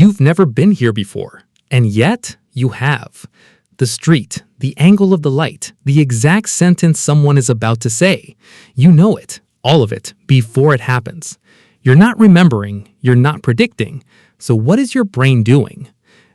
You've never been here before, and yet you have. The street, the angle of the light, the exact sentence someone is about to say. You know it, all of it, before it happens. You're not remembering, you're not predicting. So what is your brain doing?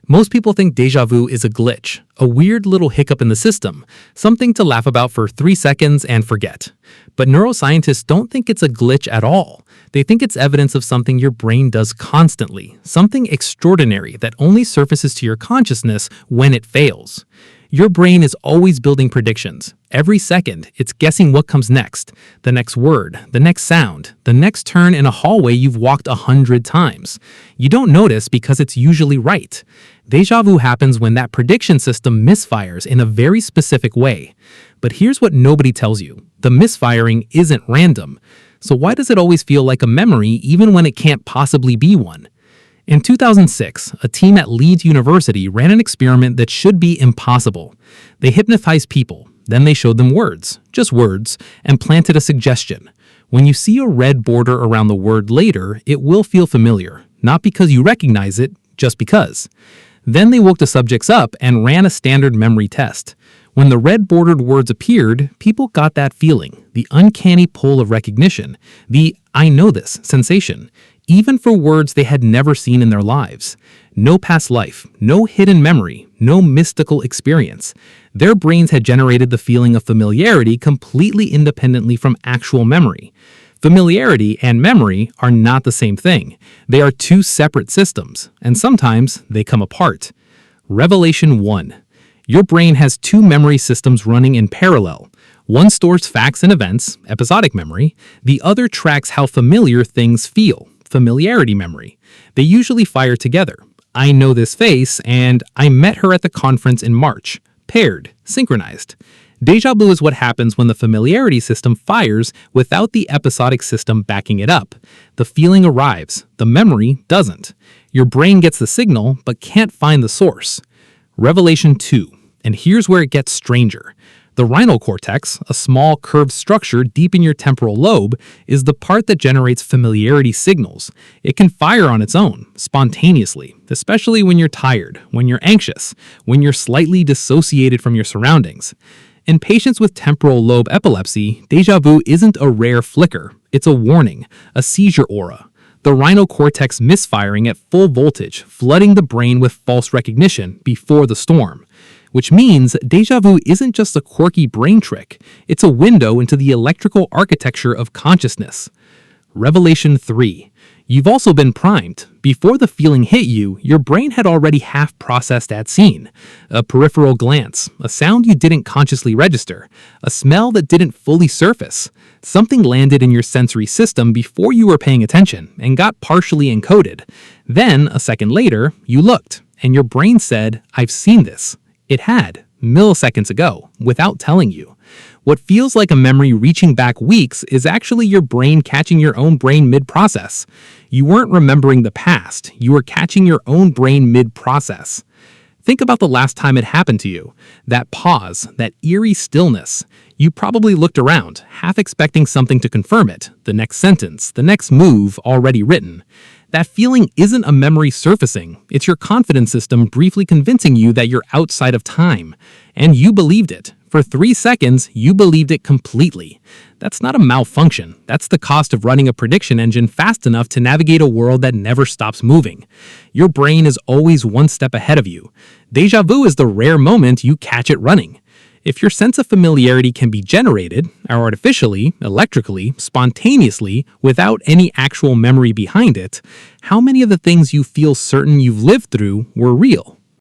Most people think déjà vu is a glitch, a weird little hiccup in the system, something to laugh about for 3 seconds and forget. But neuroscientists don't think it's a glitch at all. They think it's evidence of something your brain does constantly, something extraordinary that only surfaces to your consciousness when it fails. Your brain is always building predictions. Every second, it's guessing what comes next, the next word, the next sound, the next turn in a hallway you've walked 100 times. You don't notice because it's usually right. Déjà vu happens when that prediction system misfires in a very specific way. But here's what nobody tells you. The misfiring isn't random. So why does it always feel like a memory even when it can't possibly be one? In 2006, a team at Leeds University ran an experiment that should be impossible. They hypnotized people, then they showed them words, just words, and planted a suggestion. When you see a red border around the word later, it will feel familiar, not because you recognize it, just because. Then they woke the subjects up and ran a standard memory test. When the red-bordered words appeared, people got that feeling, the uncanny pull of recognition, the "I know this" sensation, even for words they had never seen in their lives. No past life, no hidden memory, no mystical experience. Their brains had generated the feeling of familiarity completely independently from actual memory. Familiarity and memory are not the same thing. They are two separate systems, and sometimes they come apart. Revelation 1. Your brain has two memory systems running in parallel. One stores facts and events, episodic memory. The other tracks how familiar things feel, familiarity memory. They usually fire together. I know this face, and I met her at the conference in March. Paired, synchronized. Déjà vu is what happens when the familiarity system fires without the episodic system backing it up. The feeling arrives, the memory doesn't. Your brain gets the signal, but can't find the source. Revelation 2. And here's where it gets stranger. The Rhinal Cortex, a small curved structure deep in your temporal lobe, is the part that generates familiarity signals. It can fire on its own, spontaneously, especially when you're tired, when you're anxious, when you're slightly dissociated from your surroundings. In patients with temporal lobe epilepsy, déjà vu isn't a rare flicker, it's a warning, a seizure aura. The Rhinal Cortex misfiring at full voltage, flooding the brain with false recognition before the storm. Which means déjà vu isn't just a quirky brain trick, it's a window into the electrical architecture of consciousness. Revelation 3. You've also been primed. Before the feeling hit you, your brain had already half-processed that scene. A peripheral glance, a sound you didn't consciously register, a smell that didn't fully surface. Something landed in your sensory system before you were paying attention and got partially encoded. Then, a second later, you looked, and your brain said, "I've seen this." It had, milliseconds ago, without telling you. What feels like a memory reaching back weeks is actually your brain catching your own brain mid-process. You weren't remembering the past, you were catching your own brain mid-process. Think about the last time it happened to you. That pause, that eerie stillness. You probably looked around, half expecting something to confirm it, the next sentence, the next move already written. That feeling isn't a memory surfacing, it's your confidence system briefly convincing you that you're outside of time. And you believed it. For 3 seconds, you believed it completely. That's not a malfunction, that's the cost of running a prediction engine fast enough to navigate a world that never stops moving. Your brain is always one step ahead of you. Déjà vu is the rare moment you catch it running. If your sense of familiarity can be generated, artificially, electrically, spontaneously, without any actual memory behind it, how many of the things you feel certain you've lived through were real?